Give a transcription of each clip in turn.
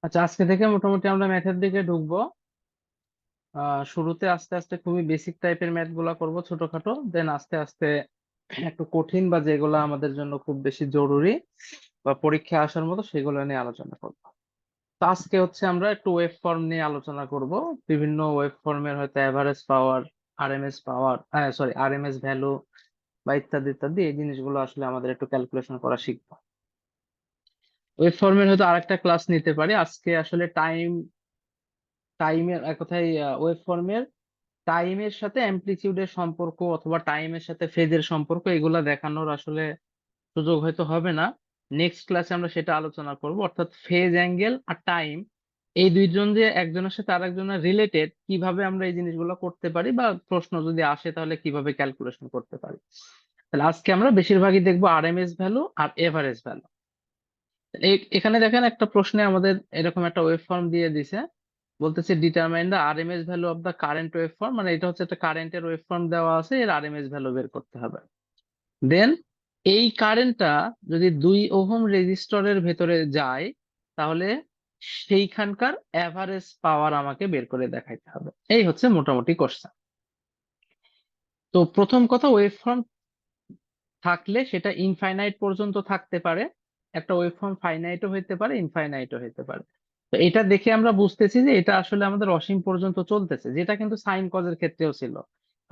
আচ্ছা, আজকে থেকে মোটামুটি আমরা ম্যাথের দিকে ঢুকবো। শুরুতে আস্তে আস্তে খুবই বেসিক টাইপের ম্যাথ গুলা করবো, ছোটখাটো। দেন আস্তে আস্তে একটু কঠিন বা যেগুলো আমাদের জন্য খুব বেশি জরুরি বা পরীক্ষায় আসার মতো সেগুলো নিয়ে আলোচনা করবো। তো আজকে হচ্ছে আমরা একটু ওয়েভ ফর্ম নিয়ে আলোচনা করব। বিভিন্ন ওয়েভ ফর্মের হয়তো অ্যাভারেজ পাওয়ার, আরএমএস পাওয়ার, সরি আরএমএস ভ্যালু বা ইত্যাদি ইত্যাদি এই জিনিসগুলো আসলে আমাদের একটু ক্যালকুলেশন করা শিখবো। ওয়েভ ফর্মের হয়তো আরেকটা ক্লাস নিতে পারি আজকে। আসলে টাইমের এক কথায় ওয়েভ ফর্মের টাইমের সাথে অ্যামপ্লিচিউডের সম্পর্ক অথবা টাইমের সাথে ফেজের সম্পর্ক এগুলা দেখানোর আসলে সুযোগ হয়তো হবে না। নেক্সট ক্লাসে আমরা সেটা আলোচনা করব, অর্থাৎ ফেজ অ্যাঙ্গেল আর টাইম এই দুইজন যে একজনের সাথে আরেকজনের রিলেটেড, কিভাবে আমরা এই জিনিসগুলো করতে পারি বা প্রশ্ন যদি আসে তাহলে কিভাবে ক্যালকুলেশন করতে পারি। তাহলে আজকে আমরা বেশিরভাগই দেখবো আরএমএস ভ্যালু আর এভারেজ ভ্যালু। এখানে দেখেন একটা প্রশ্নে আমাদের এরকম একটা ওয়েভ ফর্ম দিয়ে দিছে, বলতেছে determine the RMS value of the current wave form. মানে এটা হচ্ছে একটা কারেন্টের ওয়েভ ফর্ম দেওয়া আছে, এর আরএমএস ভ্যালু বের করতে হবে। দেন এই কারেন্টটা যদি 2 ওহম রেজিস্টরের ভেতরে যায় তাহলে সেইখানকার অ্যাভারেজ পাওয়ার আমাকে বের করে দেখাইতে হবে। এই হচ্ছে মোটামুটি কোশ্চেন। তো প্রথম কথা, ওয়েভ ফর্ম থাকলে সেটা ইনফাইনাইট পর্যন্ত থাকতে পারে। একটা ওয়েভ ফর্ম ফাইনাইটও হইতে পারে, ইনফাইনাইটও হইতে পারে। তো এটা দেখে আমরা বুঝতেছি যে এটা আসলে আমাদের অসীম পর্যন্ত চলতেছে, যেটা কিন্তু সাইন কজের ক্ষেত্রেও ছিল।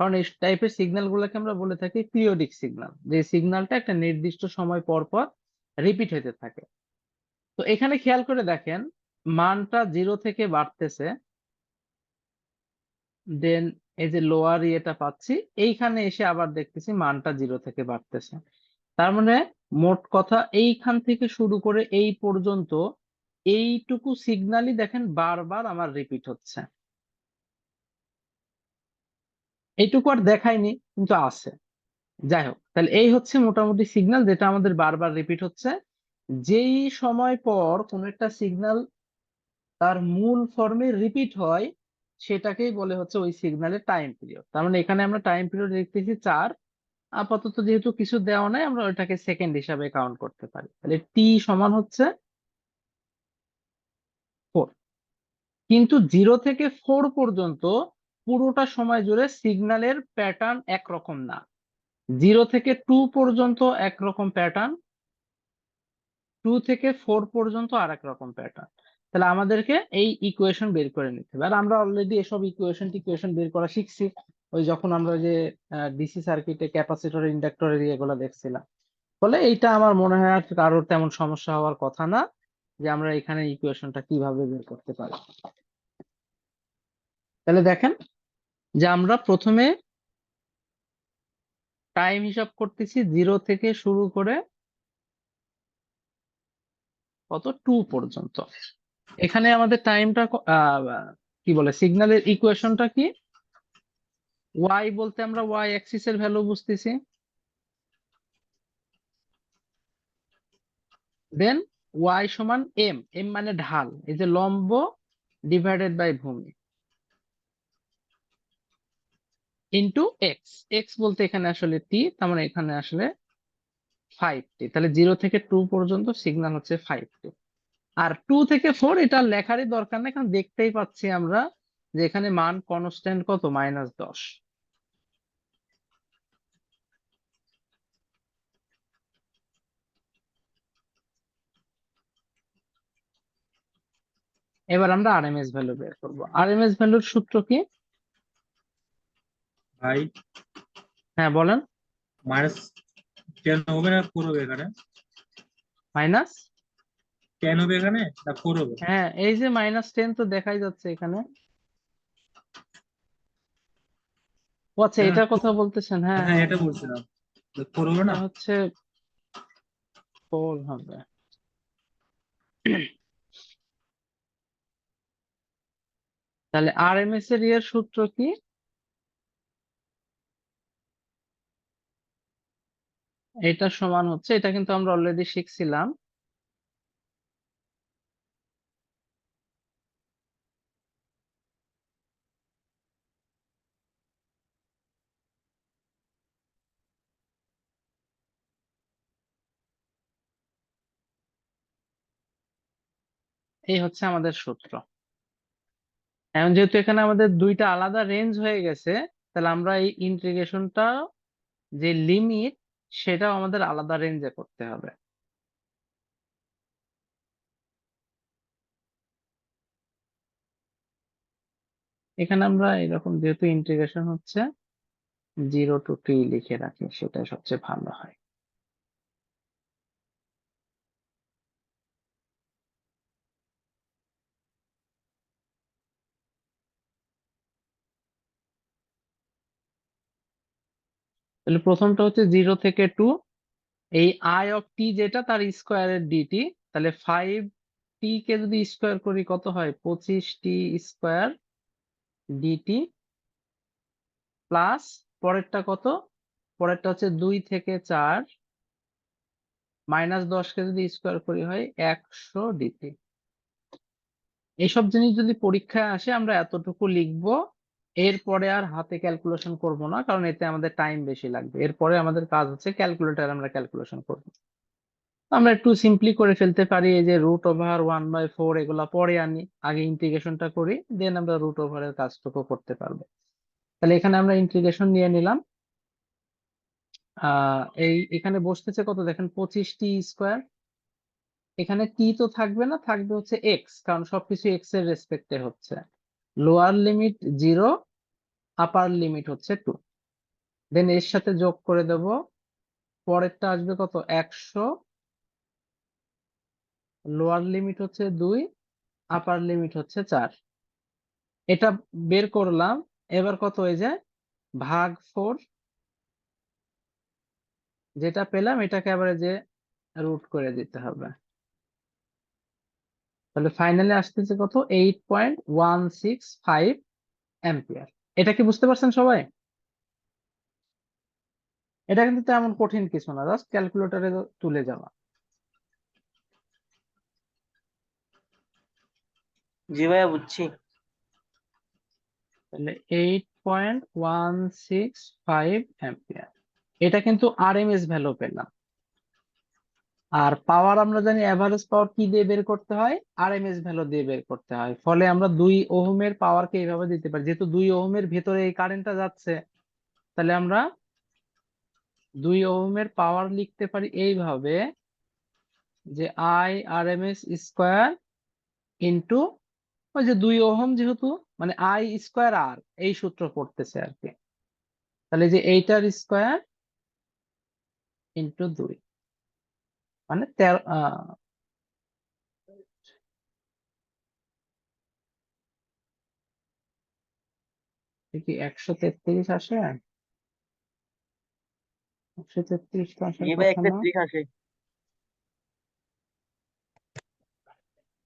কারণ এই টাইপের সিগন্যাল গুলোকে আমরা বলে থাকি পিরিয়ডিক সিগন্যাল, যে সিগন্যালটা একটা নির্দিষ্ট সময় পর পর রিপিট হতে থাকে। তো এখানে খেয়াল করে দেখেন, মানটা 0 থেকে বাড়তেছে। দেন এই যে লোয়ার ইয়েটা পাচ্ছি, এইখানে এসে আবার দেখতেছি মানটা 0 থেকে বাড়তেছে। তার মানে মোট কথা এইখান থেকে শুরু করে এই পর্যন্ত এইটুকু সিগন্যালই দেখেন বারবার আমার রিপিট হচ্ছে। এইটুকু আর দেখায়নি কিন্তু আছে। যাই হোক, তাহলে এই হচ্ছে মোটামুটি সিগন্যাল যেটা আমাদের বারবার রিপিট হচ্ছে। যেই সময় পর কোন একটা সিগন্যাল তার মূল ফর্মে রিপিট হয় সেটাকেই বলে হচ্ছে ওই সিগন্যালের টাইম পিরিয়ড। তার মানে এখানে আমরা টাইম পিরিয়ড দেখতেছি 4। আপাতত যেহেতু কিছু দেওয়া নাই, আমরা ওইটাকে সেকেন্ড হিসাবে কাউন্ট করতে পারি। তাহলে টি সমান হচ্ছে 4। কিন্তু 0 থেকে 4 পর্যন্ত পুরোটা সময় জুড়ে সিগন্যালের প্যাটার্ন একরকম না। 0 থেকে 2 পর্যন্ত একরকম প্যাটার্ন, 2 থেকে 4 পর্যন্ত আর এক রকম প্যাটার্ন। তাহলে আমাদেরকে এই ইকুয়েশন বের করে নিতে হবে। আর আমরা অলরেডি এসব ইকুয়েশন বের করা শিখছি, ওই যখন আমরা যে ডিসি সার্কিটে ক্যাপাসিটর ইন্ডাক্টরের এগুলো দেখছিলাম। ফলে এইটা আমার মনে হয় আর কারোর তেমন সমস্যা হওয়ার কথা না, যে আমরা এখানে ইকুয়েশনটা কিভাবে বের করতে পারি। তাহলে দেখেন যে আমরা প্রথমে টাইম হিসাব করতেছি 0 থেকে শুরু করে কত 2 পর্যন্ত। এখানে আমাদের টাইমটা কি বলে, সিগন্যালের ইকুয়েশনটা কি? ওয়াই বলতে আমরা ওয়াই অ্যাক্সিস এর ভ্যালু বুঝতেছি। দেন ওয়াই সমান এম, এম মানে ঢাল, এই যে লম্ব ডিভাইডেড বাই ভূমি, ইন্টু এক্স। এক্স বলতে এখানে আসলে টি, তার মানে এখানে আসলে 5টি। তাহলে 0 থেকে 2 পর্যন্ত সিগন্যাল হচ্ছে 5টি। আর 2 থেকে 4 এটা লেখারই দরকার নেই, কারণ দেখতেই পাচ্ছি আমরা যে এখানে মান কনস্ট্যান্ট কত, -10। এবার আমরা আরএমএস ভ্যালু বের করবো। আরএমএস ভ্যালুর সূত্র কি? ভাই, হ্যাঁ বলেন। -10 হবে না 4 হবে এখানে? মাইনাস, 10 হবে এখানে না 4 হবে? হ্যাঁ এই যে -10 তো দেখাই যাচ্ছে এখানে। ও আচ্ছা, হ্যাঁ এটার কথা বলতেছেন, হ্যাঁ হ্যাঁ, হ্যাঁ এটা হ্যাঁ হ্যাঁ। বলছিলাম। 4 হবে এটা না? হচ্ছে 4 হবে। তাহলে আরএমএস এর ইয়ের সূত্র কি? এটা সমান হচ্ছে, এটা কিন্তু আমরা অলরেডি শিখছিলাম। এই হচ্ছে আমাদের সূত্র। এখন যেহেতু এখানে আমাদের দুইটা আলাদা রেঞ্জ হয়ে গেছে, তাহলে আমরা এই ইন্টিগ্রেশনটা যে লিমিট সেটাও আমাদের আলাদা রেঞ্জে করতে হবে। এখানে আমরা এরকম যেহেতু ইন্টিগ্রেশন হচ্ছে 0 to t লিখে রাখি, সেটাই সবচেয়ে ভালো হয়। তাহলে প্রথমটা হচ্ছে 0 থেকে 2, এই আই অফ টি যেটা তার স্কোয়ারের ডিটি, তাহলে 5t কে যদি স্কোয়ার করি কত হয়, 25t স্কোয়ার ডিটি, প্লাস পরেরটা কত, পরেরটা হচ্ছে 2 থেকে 4 মাইনাস 10 কে যদি স্কোয়ার করি হয় 100 ডিটি। এইসব জিনিস যদি পরীক্ষায় আসে আমরা এতটুকু লিখবো, এরপরে আর হাতে ক্যালকুলেশন করব না, কারণ এতে আমাদের টাইম বেশি লাগবে। এরপরে আমাদের কাজ হচ্ছে ক্যালকুলেটর আমরা ক্যালকুলেশন করব। আমরা একটু সিম্পলি করে ফেলতে পারি, এই যে √1/4 এগুলা পরে আনি, আগে ইন্টিগ্রেশনটা করি, দেন আমরা √এর কাজটুকু করতে পারবো। তাহলে এখানে আমরা ইন্টিগ্রেশন নিয়ে নিলাম। এখানে বসতেছে কত দেখেন, 25t স্কোয়ার। এখানে টি তো থাকবে না, থাকবে হচ্ছে এক্স, কারণ সবকিছু এক্স এর রেসপেক্টে হচ্ছে। লোয়ার লিমিট 0, আপার লিমিট হচ্ছে 2, দেন এর সাথে যোগ করে দেব, পরেরটা আসবে কত 100, লোয়ার লিমিট হচ্ছে 2, আপার লিমিট হচ্ছে 4। এটা বের করলাম, এবার কত হয়ে যায়, ভাগ 4, যেটা পেলাম এটাকে আবার যে রুট করে দিতে হবে। তাহলে ফাইনালি আসতেছে কত, 8.165 অ্যাম্পিয়ার। এটা কি বুঝতে পারছেন সবাই? এটা কিন্তু তেমন কঠিন কিছু না, জাস্ট ক্যালকুলেটরে তুলে যাওয়া। জি ভাইয়া বুঝছি। তাহলে 8.165 অ্যাম্পিয়ার, এটা কিন্তু আরএমএস ভ্যালু পেলাম। আর পাওয়ার আমরা জানি এভারেজ পাওয়ার কি দিয়ে বের করতে হয়, আরএমএস ভ্যালু দিয়ে বের করতে হয়। ফলে আমরা 2 ওহমের পাওয়ারকে এইভাবে দিতে পারি, যেহেতু 2 ওহমের ভেতরে এই কারেন্টটা যাচ্ছে, তাহলে আমরা 2 ওহমের পাওয়ার লিখতে পারি এইভাবে, যে আই আরএমএস স্কোয়ার ইন্টু ওই যে 2 ওহম, যেহেতু মানে আই স্কোয়ার আর, এই সূত্র পড়তেছে আর কি। তাহলে যে এইটার স্কোয়ার ইন্টু 2, মানে 13, কি 133 আসে, 133 তো আসার জি ভাই কথা একটা না, ট্রিক আসে।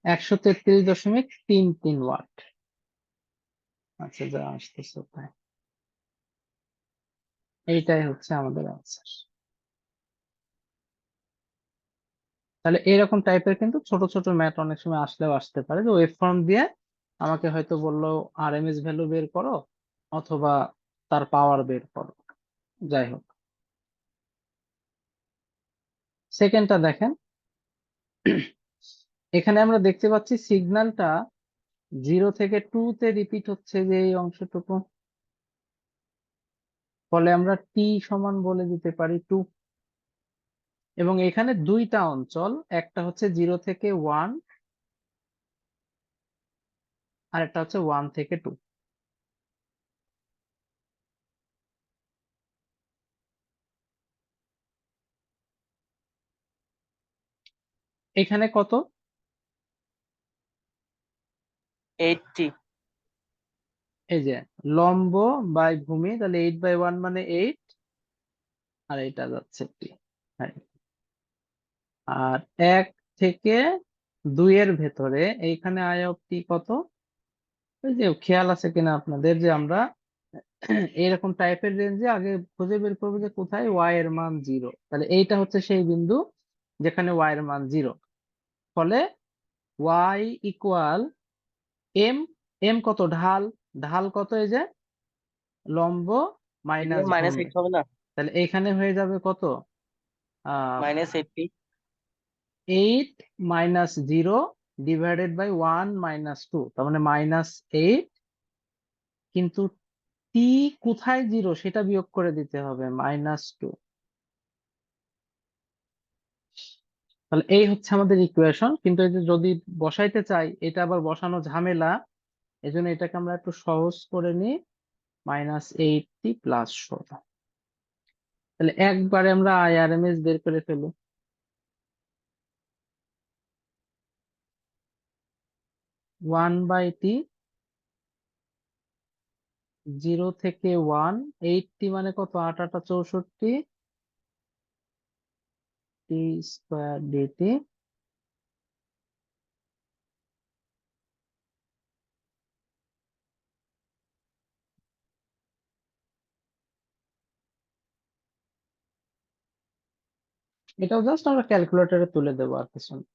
133.33 ওয়াট। আচ্ছা, যা আসতেছে তাই, এইটাই হচ্ছে আমাদের আনসার। তাহলে এরকম টাইপের কিন্তু ছোট ছোট ম্যাথ অনেক সময় আসলেও আসতে পারে, যে ওয়েভ ফর্ম দিয়ে আমাকে হয়তো বললো আরএমএস ভ্যালু বের করো অথবা তার পাওয়ার বের করো, যাই হোক। সেকেন্ডটা দেখেন, এখানে আমরা দেখতে পাচ্ছি সিগন্যালটা 0 থেকে 2 তে রিপিট হচ্ছে, যে এই অংশটুকু, ফলে আমরা টি সমান বলে দিতে পারি 2। এবং এখানে দুইটা অঞ্চল, একটা হচ্ছে 0 থেকে 1, আর একটা হচ্ছে 1 থেকে 2। এখানে কত, 80। এই যে লম্ব বাই ভূমি, তাহলে 8/1 মানে 8, আর এটা যাচ্ছে টি। হ্যাঁ, আর 1 থেকে 2 এর ভেতরে এইখানে আই অফ টি কত, ওই যে খেয়াল আছে কিনা আপনাদের, যে আমরা এরকম টাইপের রেঞ্জে আগে খুঁজে বের করবো যে কোথায় ওয়াই এর মান 0, তাহলে এইটা হচ্ছে সেই বিন্দু যেখানে ওয়াই এর মান 0। ফলে ওয়াই ইকুয়াল এম, এম কত, ঢাল, ঢাল কত, এই যে লম্ব মাইনাস মাইনাস ভূমি, 8 হবে না? তাহলে এইখানে হয়ে যাবে কত, -80। 8 - 0 ডিভাইডেড বাই 1 মাইনাস 2, তার মানে -8, কিন্তু টি কোথায় 0 সেটা বিয়োগ করে দিতে হবে, -2। তাহলে এই হচ্ছে আমাদের ইকুয়েশন, কিন্তু এই যে যদি বসাইতে চাই এটা আবার বসানো ঝামেলা, এজন্য এটাকে আমরা একটু সহজ করে নিই, -8t প্লাস 16। তাহলে একবারে আমরা আইআরএমএস বের করে ফেলি। 1/t, 0 থেকে 1, 8t মানে কত, 8 8 64, টি স্কোয়ার ডিটি। এটাও জাস্ট আমরা ক্যালকুলেটরে তুলে দেবো, আর কিছু না।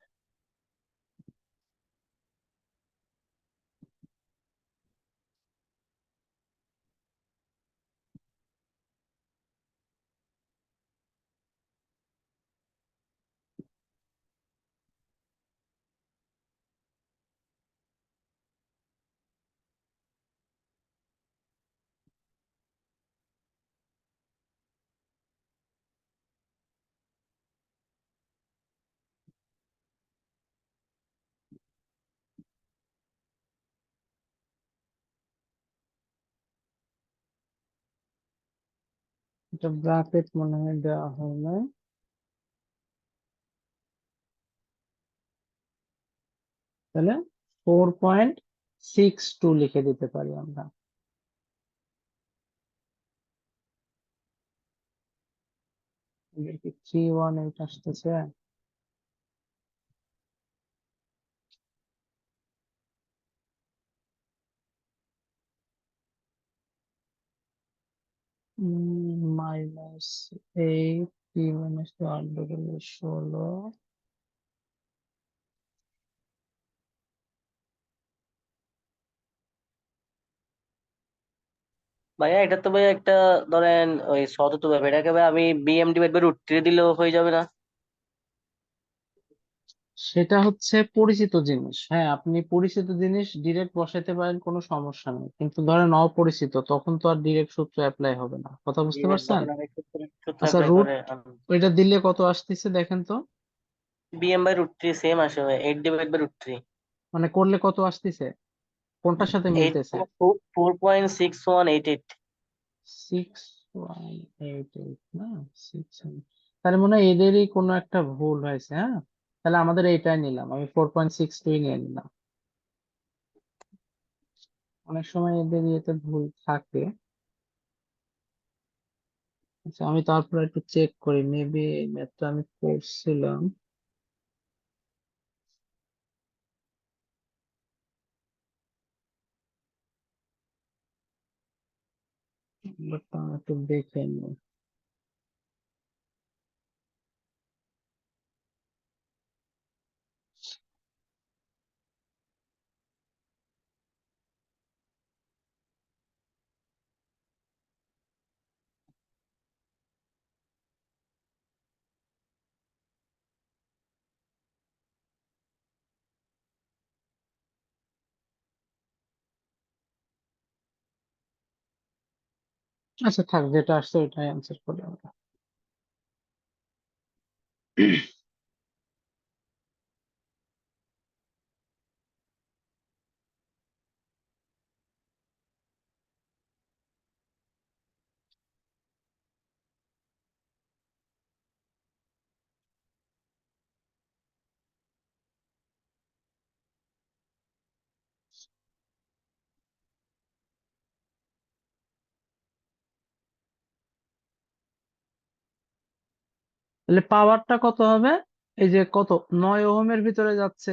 এটা ব্র্যাকেট মনে হয় দেওয়া হয় না, তাহলে 4.62 লিখে দিতে পারি আমরা। এদের কি 318 আসতেছে? -8, t মাইনাস 8 ডবল 16। ভাইয়া এটা তো ভাইয়া একটা, ধরেন ওই শতত ব্যাপার, এটাকে ভাই আমি বিএম ডিভাইড বাই √3 দিলেও হয়ে যাবে না? সেটা হচ্ছে পরিচিত জিনিস, হ্যাঁ আপনি পরিচিত জিনিস ডিরেক্ট বসাইতে পারেন, কোনো সমস্যা নেই, কিন্তু ধরেন অপরিচিত তখন তো আর ডিরেক্ট সূত্র অ্যাপ্লাই হবে না, কথা জি বুঝতে ভাই, পারছেন? তখন আমি সূত্র সূত্র আচ্ছা, অ্যাপ্লাই রুট করে ওইটা দিলে কত আসতেছে দেখেন তো, বিএম বাই √3 সেম আসে ভাই, 8 ডিভাইড বাই √3। মানে করলে কত আসতেছে, কোনটার সাথে মিলতেছে? 4.6188। 6188 না, 600, তাহলে মনে হয় এদেরই কোনো একটা ভুল হয়েছে, হ্যাঁ। তাহলে আমাদের এইটাই নিলাম, আমি 4.62 নিয়ে নিলাম। অনেক সময় এদের ইয়েতে ভুল থাকে। আচ্ছা, আমি তারপর একটু চেক করি, মেবি এই ম্যাথটা আমি করছিলাম, বাট আমি একটু দেখে নিই। আচ্ছা থাক, যেটা আসছে ওইটাই অ্যান্সার করি আমরা। তাহলে পাওয়ারটা কত হবে, এই যে কত, 9 ওহমের ভিতরে যাচ্ছে,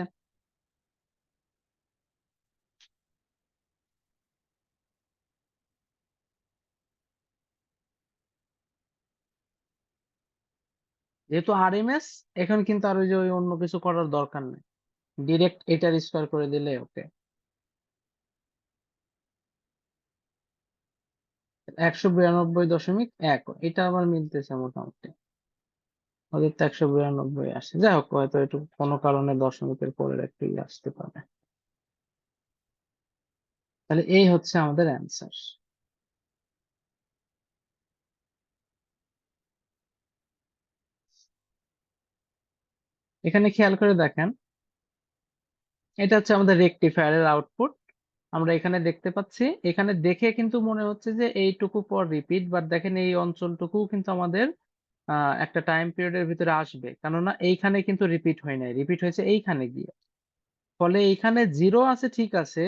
যেহেতু আরএমএস, এখন কিন্তু আর ওই যে ওই অন্য কিছু করার দরকার নেই, ডিরেক্ট এটার স্কোয়ার করে দিলে ওকে। 192.1, এটা আবার মিলতেছে মোটামুটি। ওদের তো 192 আসে, যাই হোক হয়তো একটু কোনো কারণে দশমিকের পরের একটু আসতে পারে। তাহলে এই হচ্ছে আমাদের অ্যান্সার। এখানে খেয়াল করে দেখেন, এটা হচ্ছে আমাদের রেকটিফায়ারের আউটপুট। আমরা এখানে দেখতে পাচ্ছি, এখানে দেখে কিন্তু মনে হচ্ছে যে এইটুকু পর রিপিট, বাট দেখেন এই অঞ্চলটুকু কিন্তু আমাদের একটা টাইম পিরিয়ডের ভিতরে আসবে, কেননা এইখানে কিন্তু রিপিট হয় নাই, রিপিট হয়েছে এইখানে গিয়ে। ফলে এইখানে জিরো আছে ঠিক আছে,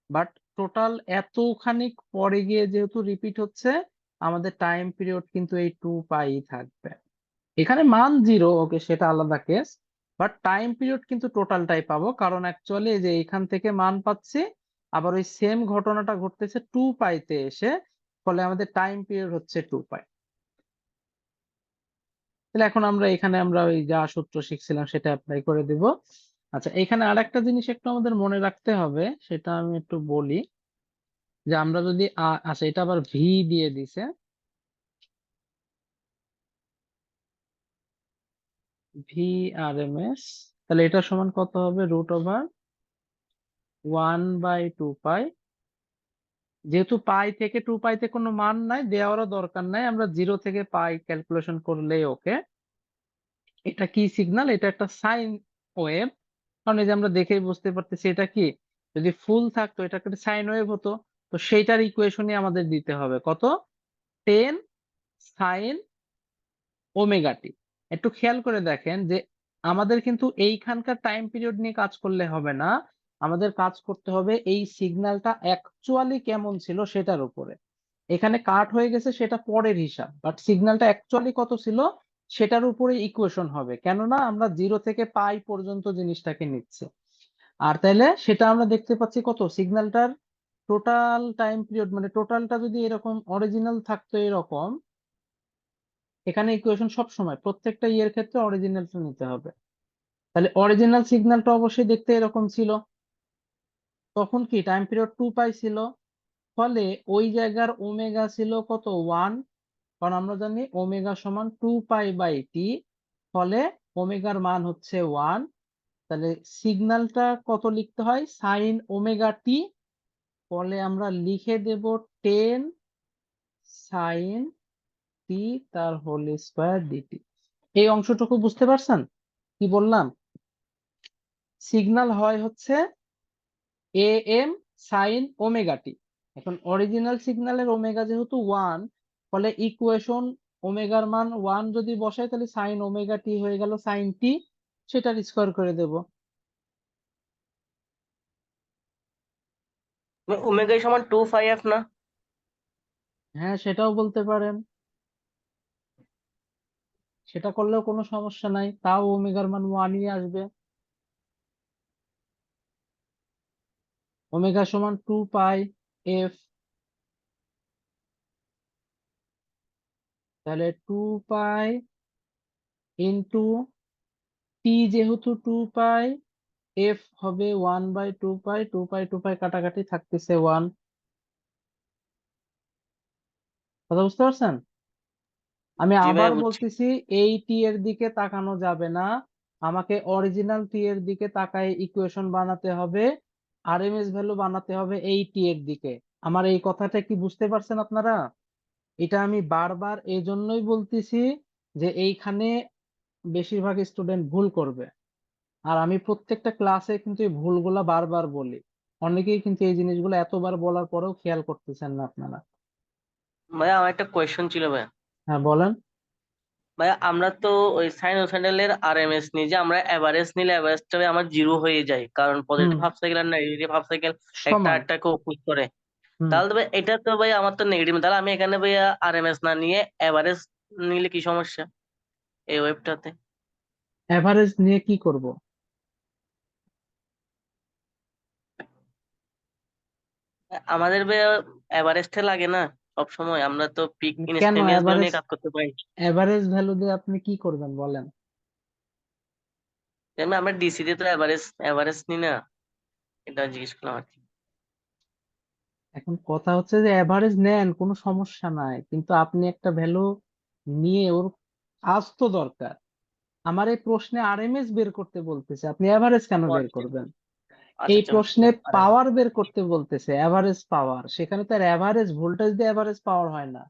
বাট টোটাল এতখানি পরে গিয়ে যেহেতু রিপিট হচ্ছে, আমাদের টাইম পিরিয়ড কিন্তু এই 2π থাকবে। এখানে মান জিরো, ওকে সেটা আলাদা কেস, বাট টাইম পিরিয়ড কিন্তু টোটালটাই পাবো, কারণ অ্যাকচুয়ালি যে এইখান থেকে মান পাচ্ছি, আবার ওই সেম ঘটনাটা ঘটতেছে 2π-তে এসে, ফলে আমাদের টাইম পিরিয়ড হচ্ছে 2π। তাহলে এখন আমরা এখানে আমরা ওই যা সূত্র শিখছিলাম সেটা অ্যাপ্লাই করে দিব। আচ্ছা, এখানে আরেকটা জিনিস একটু আমাদের মনে রাখতে হবে, সেটা আমি একটু বলি, যে আমরা যদি আচ্ছা এটা আবার ভি দিয়ে দিছে, ভি আর এম এস, তাহলে এটা সমান কত হবে, √1/2π। যেহেতু পাই থেকে 2π-তে কোনো মান নাই, দেওয়ারও দরকার নাই, আমরা 0 থেকে পাই ক্যালকুলেশন করলেই ওকে। এটা কি সিগন্যাল, এটা একটা সাইন ওয়েভ, কারণ এই যে আমরা দেখেই বুঝতে পারতেছি এটা কি, যদি ফুল থাকতো এটা একটা সাইন ওয়েভ হতো। তো সেইটার ইকুয়েশনই আমাদের দিতে হবে, কত, 10 sin ωt। একটু খেয়াল করে দেখেন যে আমাদের কিন্তু এইখানকার টাইম পিরিয়ড নিয়ে কাজ করলে হবে না, আমাদের কাজ করতে হবে এই সিগন্যালটা অ্যাকচুয়ালি কেমন ছিল সেটার উপরে। এখানে কাট হয়ে গেছে সেটা পরের হিসাব, বাট সিগন্যালটা অ্যাকচুয়ালি কত ছিল সেটার উপরে ইকুয়েশন হবে, কেননা আমরা 0 থেকে পাই পর্যন্ত জিনিসটাকে নিচ্ছি। আর তাইলে সেটা আমরা দেখতে পাচ্ছি কত, সিগন্যালটার টোটাল টাইম পিরিয়ড, মানে টোটালটা যদি এরকম অরিজিনাল থাকতো এরকম, এখানে ইকুয়েশন সব সময় প্রত্যেকটা ইয়ের ক্ষেত্রে অরিজিনালটা নিতে হবে। তাহলে অরিজিনাল সিগন্যালটা অবশ্যই দেখতে এরকম ছিল, তখন কি টাইম পিরিয়ড 2π ছিল, ফলে ওই জায়গার ওমেগা ছিল কত, 1, কারণ আমরা জানি ওমেগা সমান 2π/t, ফলে ওমেগার মান হচ্ছে 1। তাহলে সিগন্যালটা কত লিখতে হয়, sin ωt, ফলে আমরা লিখে দেব 10 sin t তার হোল স্কয়ার ডিটি। এই অংশটুকু বুঝতে পারছেন কি বললাম? সিগন্যাল হয় হচ্ছে am sin ωt। এখন অরিজিনাল সিগন্যালের ওমেগা যেহেতু 1, ফলে ইকুয়েশন ওমেগার মান 1 যদি বসাই, তাহলে sin ωt হয়ে গেল sin t, সেটার স্কয়ার করে দেব। ওমেগা সমান 2πf না? হ্যাঁ, সেটাও বলতে পারেন, সেটা করলেও কোনো সমস্যা নাই, তাও ওমেগার মান 1ই আসবে। ওমেগা সমান 2πf, তাহলে 2π ইন্টু টি, যেহেতু 2π, এফ হবে 1/2π, 2π কাটাকাটি থাকতেছে 1। কথা বুঝতে পারছেন? আমি জি ভাই আবার বুঝছি। বলতেছি, এই টি এর দিকে তাকানো যাবে না, আমাকে অরিজিনাল টি এর দিকে তাকায় ইকুয়েশন বানাতে হবে, আরএমএস ভ্যালু বানাতে হবে এই টি এর দিকে। আমার এই কথাটা কি বুঝতে পারছেন আপনারা? এটা আমি বারবার এই জন্যই বলতেছি যে এইখানে বেশিরভাগ স্টুডেন্ট ভুল করবে, আর আমি প্রত্যেকটা ক্লাসে কিন্তু এই ভুলগুলা বারবার বলি, অনেকেই কিন্তু এই জিনিসগুলো এতবার বলার পরেও খেয়াল করতেছেন না আপনারা। ভাইয়া আমার একটা কোয়েশ্চেন ছিল ভাইয়া। হ্যাঁ বলেন। ভাইয়া আমরা তো ওই সাইনোসয়েডালের আরএমএস নিই, যে আমরা এভারেজ নিলে এভারেজটা আমার জিরো হয়ে যায়, কারণ হুম, পজিটিভ হাফ সাইকেল আর নেগেটিভ হাফ সাইকেল একটা সমান। আরেকটাকে অপোজ করে। হুম, তাহলে তো ভাই এটা তো ভাই আমার তো নেগেটিভ, তাহলে আমি এখানে ভাইয়া আরএমএস না নিয়ে এভারেজ নিলে কি সমস্যা এই ওয়েবটাতে? এভারেজ নিয়ে কি করব? আমাদের ভাইয়া এভারেজটা লাগে না সব সময়, আমরা তো পিক কেন ইনস্ট্যান্টিনিয়াস ভ্যালু এভারেজ, নিয়ে কাজ করতে পারি। এভারেজ ভ্যালু দিয়ে আপনি কি করবেন বলেন? যেমন আমরা ডিসি তে তো এভারেজ এভারেজ নিই না, এটা জিজ্ঞেস করলাম আর কি। এখন কথা হচ্ছে যে এভারেজ নেন, কোনো সমস্যা নাই, কিন্তু আপনি একটা ভ্যালু নিয়ে ওর কাজ তো দরকার, আমার এই প্রশ্নে আরএমএস বের করতে বলতেছে, আপনি এভারেজ কেন বের করবেন? আচ্ছা এই আচ্ছা প্রশ্নে আরে পাওয়ার বের করতে বলতেছে, এভারেজ পাওয়ার, সেখানে তার এভারেজ ভোল্টেজ দিয়ে এভারেজ পাওয়ার হয় না।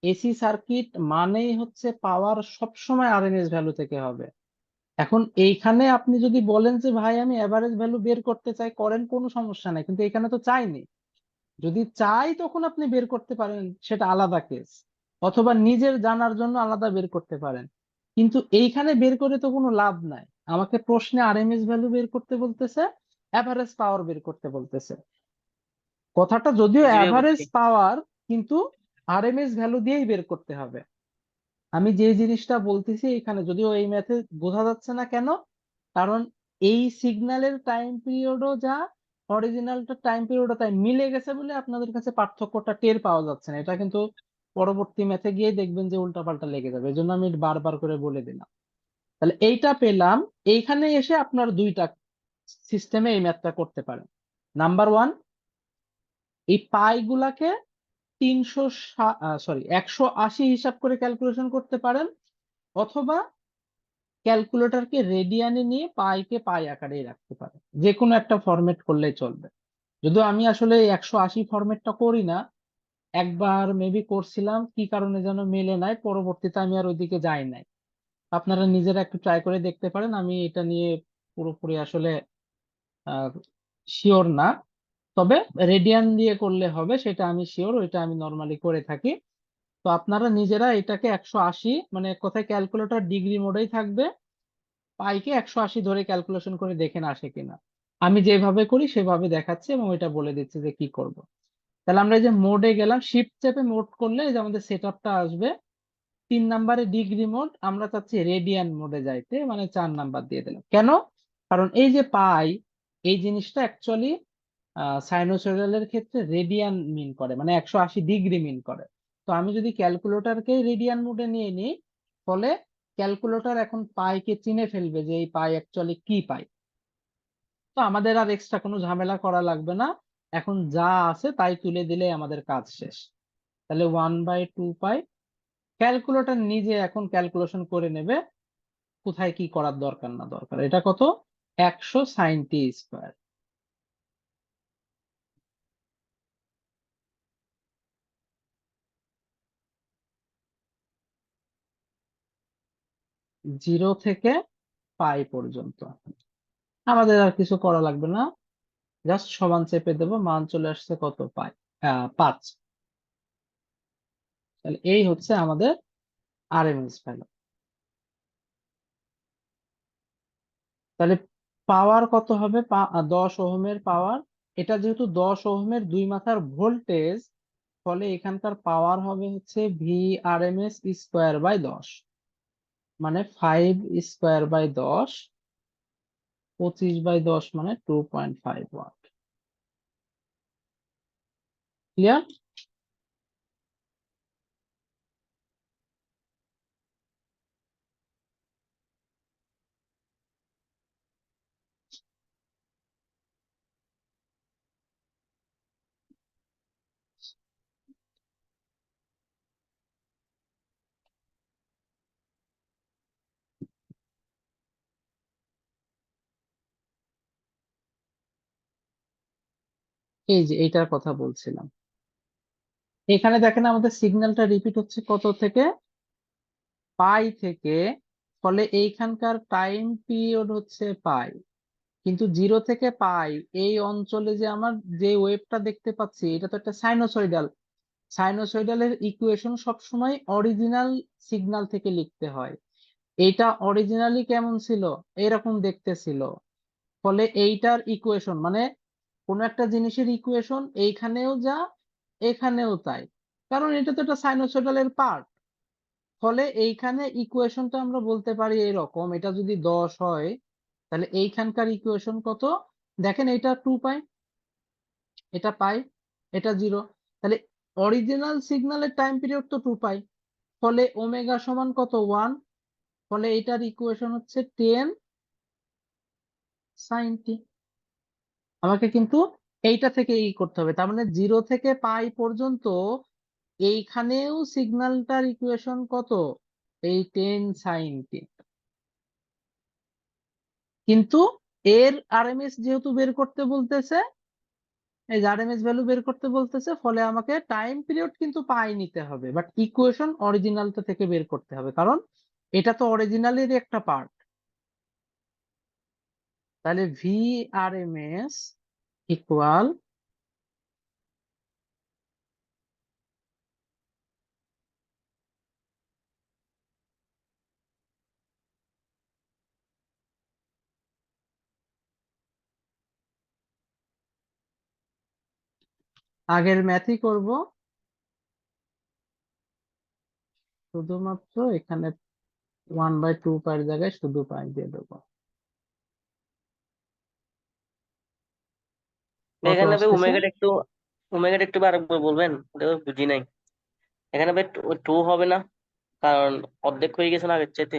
এসি সার্কিট মানেই হচ্ছে পাওয়ার সবসময় আরএমএস ভ্যালু থেকে হবে। এখন এইখানে আপনি যদি বলেন যে ভাই আমি এভারেজ ভ্যালু বের করতে চাই, করেন, কোনো সমস্যা নাই, কিন্তু এখানে তো চাইনি। যদি চাই তখন আপনি বের করতে পারেন, সেটা আলাদা কেস, অথবা নিজের জানার জন্য আলাদা বের করতে পারেন। কিন্তু এইখানে বের করে তো কোনো লাভ নাই। আমাকে প্রশ্নে আরএমএস ভ্যালু বের করতে বলতেছে, এভারেজ পাওয়ার বের করতে বলতেছে। কথাটা যদিও জি ভাই এভারেজ বুঝছি। পাওয়ার, কিন্তু আরএমএস ভ্যালু দিয়েই বের করতে হবে। আমি যে জিনিসটা বলতেছি এখানে, যদিও এই ম্যাথে বোঝা যাচ্ছে না কেন, কারণ এই সিগন্যালের টাইম পিরিয়ডও যা, অরিজিনালটা টাইম পিরিয়ডও তাই মিলে গেছে বলে আপনাদের কাছে পার্থক্যটা টের পাওয়া যাচ্ছে না। এটা কিন্তু পরবর্তী ম্যাথে গিয়ে দেখবেন যে উল্টাপাল্টা লেগে যাবে, এই জন্য আমি বারবার করে বলে দিলাম। তাহলে এইটা পেলাম। এইখানে এসে আপনার দুইটা সিস্টেমে এই ম্যাথটা করতে পারেন। নাম্বার ওয়ান, এই পাই গুলাকে 180 হিসাব করে ক্যালকুলেশন করতে পারেন, অথবা ক্যালকুলেটরকে রেডিয়ানে নিয়ে পাইকে পাই আকারেই রাখতে পারেন। যে কোনো একটা ফরম্যাট করলেই চলবে। যদিও আমি আসলে 180 ফরম্যাটটা করি না, একবার মেবি করছিলাম, কি কারণে যেন মেলে নাই, পরবর্তীতে আমি আর ওইদিকে যাই নাই। আপনারা নিজেরা একটু ট্রাই করে দেখতে পারেন, আমি এটা নিয়ে পুরোপুরি আসলে শিওর না। তবে রেডিয়ান দিয়ে করলে হবে সেটা আমি শিওর, ওইটা আমি নর্মালি করে থাকি। তো আপনারা নিজেরা এটাকে 180, মানে এক কথায় ক্যালকুলেটর ডিগ্রি মোডেই থাকবে, পাইকে 180 ধরে ক্যালকুলেশন করে দেখেন আসে কিনা। আমি যেভাবে করি সেভাবে দেখাচ্ছি এবং এটা বলে দিচ্ছি যে কি করব। তাহলে আমরা এই যে মোডে গেলাম, শিফট চেপে মোড করলে এই যে আমাদের সেটআপটা আসবে। 3 নম্বরে ডিগ্রি মোড, আমরা চাচ্ছি রেডিয়ান মোডে যাইতে, মানে 4 নাম্বার দিয়ে দিলাম। কেন? কারণ এই যে পাই, এই জিনিসটা অ্যাকচুয়ালি সাইনোসয়েডালের ক্ষেত্রে রেডিয়ান মিন করে, মানে 180 ডিগ্রি মিন করে। তো আমি যদি ক্যালকুলেটরকে রেডিয়ান মোডে নিয়ে নিই, ফলে ক্যালকুলেটর এখন পাইকে চিনে ফেলবে যে এই পাই অ্যাকচুয়ালি কি পাই। তো আমাদের আর এক্সট্রা কোনো ঝামেলা করা লাগবে না, এখন যা আছে তাই তুলে দিলে আমাদের কাজ শেষ। তাহলে 1/2 পাই, ক্যালকুলেটর নিজে এখন ক্যালকুলেশন করে নেবে কোথায় কি করার দরকার না দরকার। এটা কত? 100 sin t²। জিরো থেকে পাই পর্যন্ত আমাদের আর কিছু করা লাগবে না, জাস্ট সমান চেপে দেবো, মান চলে আসছে কত? পাই 5। তাহলে এই হচ্ছে আমাদের আরএমএস ভ্যালু। তাহলে পাওয়ার কত হবে? 10 ওহমের পাওয়ার। এটা যেহেতু 10 ওহমের 2 মাথার ভোল্টেজ, ফলে এখানকার পাওয়ার হবে হচ্ছে VRMS²/10, মানে 5²/10, 25/10 মানে 2.5 ওয়াট। ক্লিয়ার? এই যে এইটার কথা বলছিলাম, এখানে দেখেন আমাদের সিগন্যালটা রিপিট হচ্ছে কত থেকে? পাই থেকে। ফলে এইখানকার টাইম পিরিয়ড হচ্ছে পাই, কিন্তু জিরো থেকে পাই এই অঞ্চলে যে আমার যে ওয়েভটা দেখতে পাচ্ছি, এটা তো একটা সাইনোসয়েডাল। সাইনোসয়েডালের ইকুয়েশন সবসময় অরিজিনাল সিগন্যাল থেকে লিখতে হয়। এটা অরিজিনালি কেমন ছিল? এরকম দেখতে ছিল। ফলে এইটার ইকুয়েশন, মানে কোন একটা জিনিসের ইকুয়েশন এইখানেও যা, এখানেও তাই, কারণ এটা তো একটা সাইনোসয়েডালের পার্ট। ফলে এইখানে ইকুয়েশনটা আমরা বলতে পারি এরকম, এটা যদি 10 হয় তাহলে এইখানকার ইকুয়েশন কত? দেখেন এটা 2 পাই, এটা পাই, এটা 0। তাহলে অরিজিনাল সিগন্যালের টাইম পিরিয়ড তো 2 পাই, ফলে ওমেগা সমান কত? 1। ফলে এটার ইকুয়েশন হচ্ছে 10 sin t। আমাকে কিন্তু এইটা থেকে করতে হবে, তার মানে 0 থেকে পাই পর্যন্ত এইখানেও সিগন্যালটার ইকুয়েশন কত? এই 10 sin t। কিন্তু এর আরএমএস যেহেতু বের করতে বলতেছে, এই যে আরএমএস ভ্যালু বের করতে বলতেছে, ফলে আমাকে টাইম পিরিয়ড কিন্তু পাই নিতে হবে, বাট ইকুয়েশন অরিজিনালটা থেকে বের করতে হবে, কারণ এটা তো অরিজিনালেরই একটা পার্ট। তাহলে ভি আরএমএস ইকুয়াল আগের ম্যাথই করব, শুধুমাত্র এখানে 1/2 পাইয়ের জায়গায় শুধু পাই দিয়ে দেবো। কত এখানে ভাই আসতেছে? ওমেগাটা একটু আরেকবার বলবেন, ওটা বুঝি নাই। এখানে ভাই 2 হবে না, কারণ অর্ধেক হয়ে গেছে না আগের চাইতে।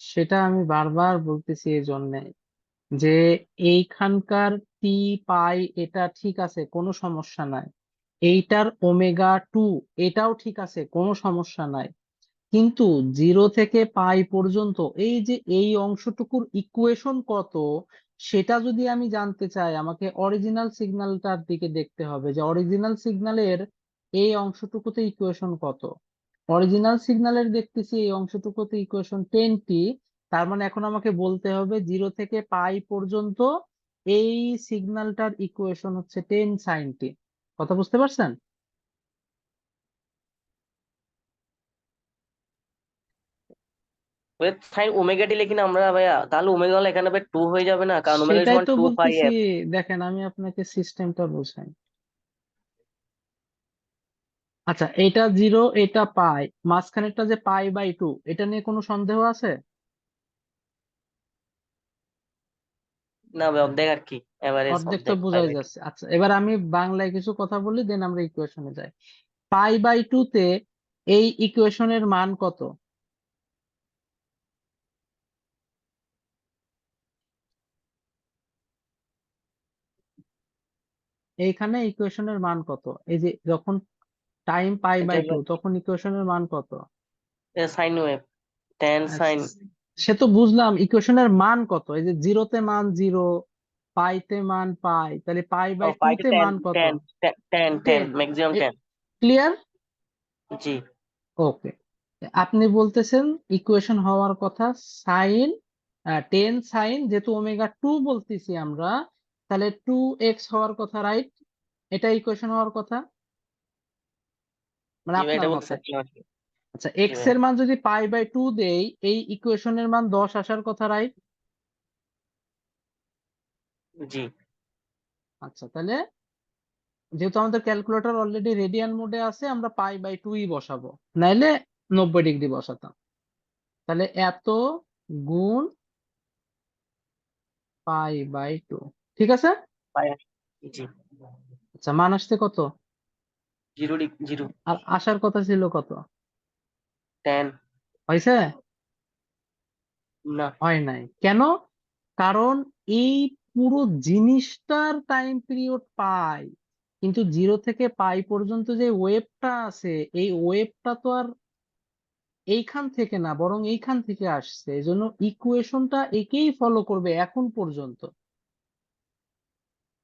সেটা আমি বারবার বলতেছি এই জন্যে যে এইখানকার টি পাই এটা ঠিক আছে, কোনো সমস্যা নাই। এইটার ওমেগা 2 এটাও ঠিক আছে, কোনো সমস্যা নাই। কিন্তু 0 থেকে পাই পর্যন্ত এই যে এই অংশটুকুর ইকুয়েশন কত, সেটা যদি আমি জানতে চাই, আমাকে অরিজিনাল সিগন্যালটার দিকে দেখতে হবে যে অরিজিনাল সিগন্যালের এই অংশটুকুতে ইকুয়েশন কত। অরিজিনাল সিগন্যালের দেখতেছি এই অংশটুকুতে ইকুয়েশন 10t। তার মানে এখন আমাকে বলতে হবে 0 থেকে পাই পর্যন্ত এই সিগন্যালটার ইকুয়েশন হচ্ছে 10 sin t। কথা বুঝতে পারছেন? ওই সাইন ওমেগা টি লিখি না আমরা ভাইয়া, তাহলে ওমেগা হলে এখানে ভাই 2 হয়ে যাবে না, কারণ ওমেগা সেটাই সমান তো 2 পাই বলতেছি, এফ। দেখেন আমি আপনাকে সিস্টেমটা বোঝাই। আচ্ছা, এটা 0, এটা পাই, মাঝখানেরটা যে পাই/2, এটা নিয়ে কোনো সন্দেহ আছে? না ভাই, অর্ধেক আর কি, এভারেজ অর্ধেক তো অর্ধেক বোঝাই 5/2। যাচ্ছে। আচ্ছা, এবার আমি বাংলায় কিছু কথা বলি, দেন আমরা ইকুয়েশনে যাই। পাই/2 তে এই ইকুয়েশনের মান কত? এইখানে ইকুয়েশনের মান কত? এই যে যখন টাইম এটা পাই/2 তখন ইকুয়েশনের মান কত? Sine wave, ten sine. সে তো বুঝলাম, ইকুয়েশনের মান কত? এই যে 0 তে মান 0, পাইতে মান পাই, তাহলে ও, পাই/2 পাই টু তে টেন মান কত? Ten ten ten 10। Maximum 10। Clear? জি। ওকে। আপনি বলতেছেন ইকুয়েশন হওয়ার কথা সাইন 10 sin, যেহেতু ওমেগা 2 বলতেছি আমরা, তাহলে 2x হওয়ার কথা, রাইট? এটা ইকুয়েশন হওয়ার কথা মানে জি ভাই, আপনার এটা বলতে মতে। চাচ্ছিলাম আর কি। আচ্ছা, জি এক্স ভাই। এর মান যদি পাই/2 দেই, এই ইকুয়েশনের মান 10 আসার কথা, রাইট? জি আচ্ছা, তাহলে যেহেতু আমাদের ক্যালকুলেটর অলরেডি রেডিয়ান মোডে আছে, আমরা পাই/2ই বসাবো, নাইলে 90 ডিগ্রি বসাতাম। তাহলে এত গুণ পাই/2, ঠিক আছে? পাই। জি। আচ্ছা, মান আসছে কত? 0 আর আসার কথা ছিল কত? 10। হয়েছে? না। হয় নাই কেন? কারণ এই পুরো জিনিসটার টাইম পিরিয়ড পাই, কিন্তু 0 থেকে পাই পর্যন্ত যে ওয়েভটা আছে, এই ওয়েভটা তো আর এইখান থেকে না, বরং এইখান থেকে আসছে, এজন্য ইকুয়েশনটা একেই ফলো করবে এখন পর্যন্ত।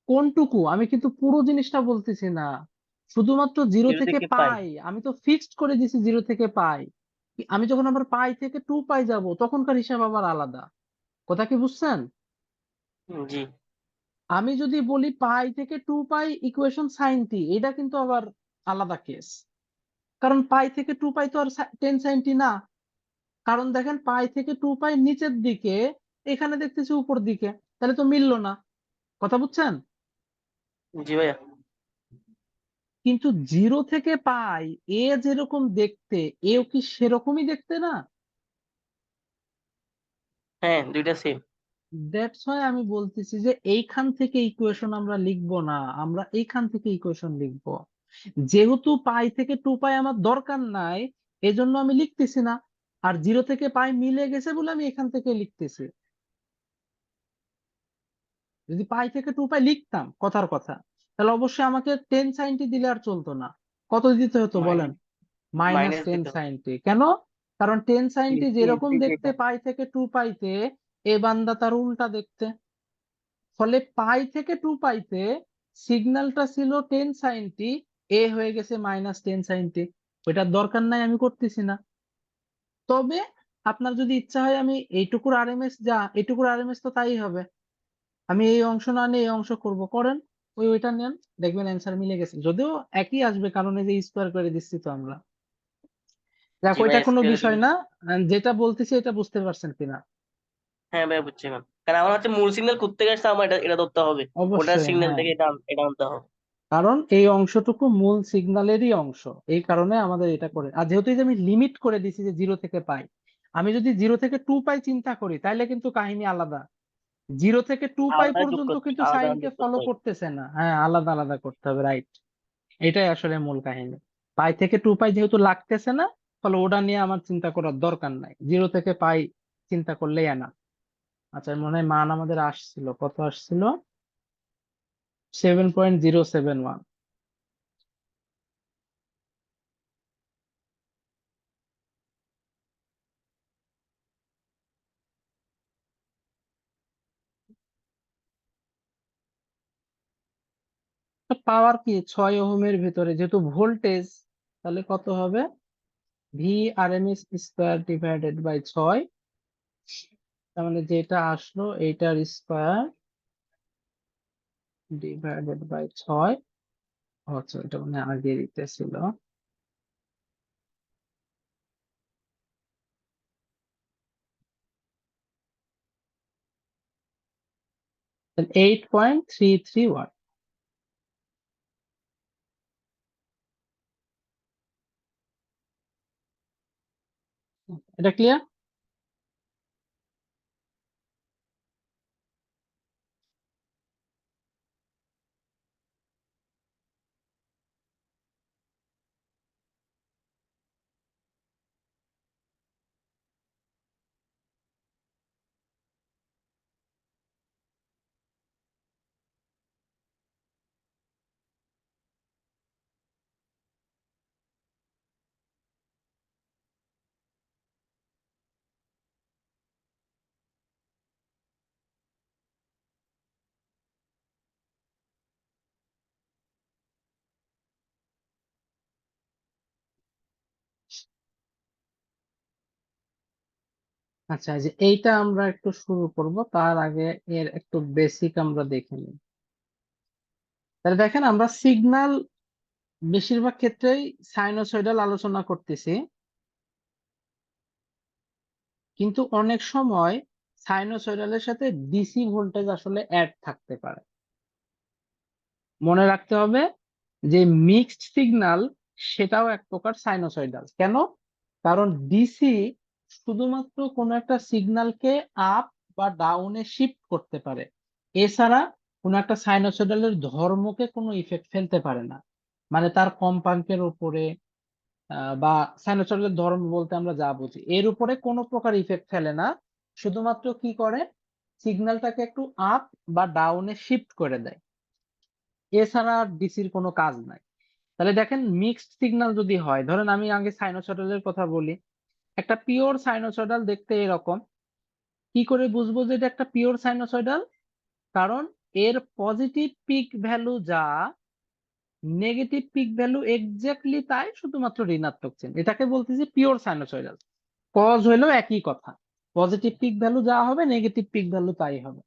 কোনটুকু? আমি কিন্তু পুরো জিনিসটা বলতেছি না, শুধুমাত্র জিরো 0 থেকে থেকে পাই। পাই আমি তো ফিক্সড করে দিছি 0 থেকে পাই। আমি যখন আবার পাই থেকে 2 পাই যাব, তখনকার হিসাব আবার আলাদা। কথা কি বুঝছেন? জি আমি যদি বলি পাই থেকে 2 পাই ইকুয়েশন sin t, এটা কিন্তু আবার আলাদা কেস, কারণ পাই থেকে 2 পাই তো আর 10 sin t না। কারণ দেখেন, পাই থেকে 2 পাই নিচের দিকে, এখানে দেখতেছি উপর দিকে, তাহলে তো মিললো না। কথা বুঝছেন? জি ভাইয়া। কিন্তু 0 থেকে পাই এ যেরকম দেখতে, এও কি সেরকমই দেখতে না? হ্যাঁ, দুইটা সেম। দ্যাটস হোয়াই আমি বলতেছি যে এইখান থেকে ইকুয়েশন আমরা লিখবো না, আমরা এইখান থেকে ইকুয়েশন লিখবো। যেহেতু পাই থেকে 2 পাই আমার দরকার নাই, এজন্য আমি লিখতেছি না। আর 0 থেকে পাই মিলে গেছে বলে আমি এখান থেকে লিখতেছি। যদি পাই থেকে 2 পাই লিখতাম কথার কথা, তাহলে অবশ্যই আমাকে 10 sin t দিলে আর চলতো না। কত দিতে হতো বলেন? মাইনাস মাইনাস মাইনাস টেন দিতে হবে। সাইন টি কেন? কারণ 10 sin t যেরকম ইনফিনিটি দেখতে যেটা। পাই থেকে 2 পাইতে, এ বান্দা তার উল্টা দেখতে। ফলে পাই থেকে 2 পাইতে সিগন্যালটা ছিল 10 sin t, এ হয়ে গেছে -10 sin t। ওইটার দরকার নাই, আমি করতেছি না। তবে আপনার যদি ইচ্ছা হয় আমি এইটুকুর আরএমএস যা, এইটুকুর আরএমএস তো তাই হবে, আমি এই অংশ না নিয়ে এই অংশ করব, করেন ওইটা নেন, দেখবেন অ্যান্সার মিলে গেছে। যদিও একই আসবে, কারণ এই যে স্কোয়ার করে দিচ্ছি তো আমরা। দেখ জি ভাই, ওইটা কোনো স্কেলে বিষয় না, যেটা বলতেছি এটা বুঝতে পারছেন কিনা। হ্যাঁ ভাই বুঝছি এখন। কারণ আমার হচ্ছে মূল সিগন্যাল করতে গেছে আমার এটা এটা ধরতে হবে, ওটার অবশ্যই সিগন্যাল হ্যাঁ, থেকে এটা এটা আনতে হবে। কারণ এই অংশটুকু মূল সিগন্যালেরই অংশ, এই কারণে আমাদের এটা করে। আর যেহেতু এই যে আমি লিমিট করে দিছি যে 0 থেকে পাই, আমি যদি 0 থেকে 2 পাই চিন্তা করি তাহলে কিন্তু কাহিনী আলাদা। 0 থেকে 2 পাই আলাদা যোগ পর্যন্ত করতে, কিন্তু আলাদা সাইনকে যোগ ফলো করতে হবে। করতেছে না, হ্যাঁ আলাদা আলাদা করতে হবে, রাইট। এটাই আসলে মূল কাহিনী। পাই থেকে 2 পাই যেহেতু লাগতেছে না, ফলে ওটা নিয়ে আমার চিন্তা করার দরকার নাই, 0 থেকে পাই চিন্তা করলেই না। আচ্ছা মনে হয় মান আমাদের আসছিল, কত আসছিল, 7.071। পাওয়ার কি 6 ওহমের ভিতরে, যেহেতু ভোল্টেজ, তাহলে কত হবে, V R M S square divided by 6, তার মানে যেটা আসলো এইটার স্কোয়ার ডিভাইডেড বাই 6। আচ্ছা এটা মানে আগে দিতে ছিল, 8.33 ওয়াট। এটা ক্লিয়ার? আচ্ছা এই যে এইটা আমরা একটু শুরু করব, তার আগে এর একটু বেসিক আমরা দেখে নিই। তাহলে দেখেন আমরা সিগন্যাল বেশিরভাগ ক্ষেত্রেই সাইনোসয়েডাল আলোচনা করতেছি, কিন্তু অনেক সময় সাইনোসয়েডালের সাথে ডিসি ভোল্টেজ আসলে অ্যাড থাকতে পারে। মনে রাখতে হবে যে মিক্সড সিগন্যাল সেটাও এক প্রকার সাইনোসয়েডাল। কেন? কারণ ডিসি শুধুমাত্র কোনো একটা সিগন্যালকে আপ বা ডাউনে শিফট করতে পারে, এছাড়া কোনো একটা সাইনোসয়েডালের ধর্মকে কোনো ইফেক্ট ফেলতে পারে না। মানে তার কম্পাঙ্কের উপরে বা সাইনোসয়েডালের ধর্ম বলতে আমরা যা বুঝি এর উপরে কোনো প্রকার ইফেক্ট ফেলে না, শুধুমাত্র কি করে, সিগন্যালটাকে একটু আপ বা ডাউনে শিফট করে দেয়, এছাড়া ডিসির কোনো কাজ নাই। তাহলে দেখেন মিক্সড সিগন্যাল যদি হয়, ধরেন আমি আগে সাইনোসয়েডালের কথা বলি, একটা পিওর সাইনোসয়েডাল দেখতে এরকম। কি করে বুঝবো যে এটা একটা পিওর সাইনোসয়েডাল? কারণ এর পজিটিভ পিক ভ্যালু যা, নেগেটিভ পিক ভ্যালু এক্স্যাক্টলি তাই, শুধুমাত্র ঋণাত্মক চিহ্ন, এটাকে বলতেছি পিওর সাইনোসয়েডাল। কজ হইলো একই কথা, পজিটিভ পিক ভ্যালু যা হবে নেগেটিভ পিক ভ্যালু তাই হবে।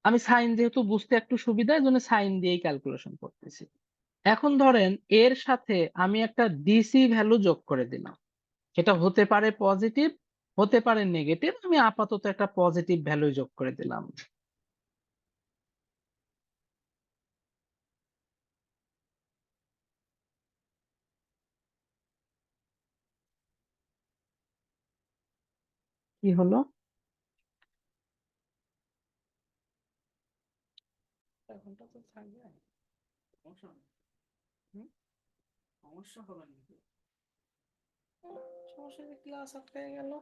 আমি সাইন যেহেতু বুঝতে একটু সুবিধা, এই জন্য সাইন দিয়েই ক্যালকুলেশন করতেছি। এখন ধরেন এর সাথে আমি একটা ডিসি ভ্যালু যোগ করে দিলাম, সেটা হতে পারে পজিটিভ, হতে পারে নেগেটিভ, আমি আপাতত একটা পজিটিভ ভ্যালু যোগ করে দিলাম। কি হলো? এখনটা তো থাকবে, সমস্যা নেই। হুম? সমস্যা হবে নাকি? সমস্যা, ক্লাস আটকে গেল।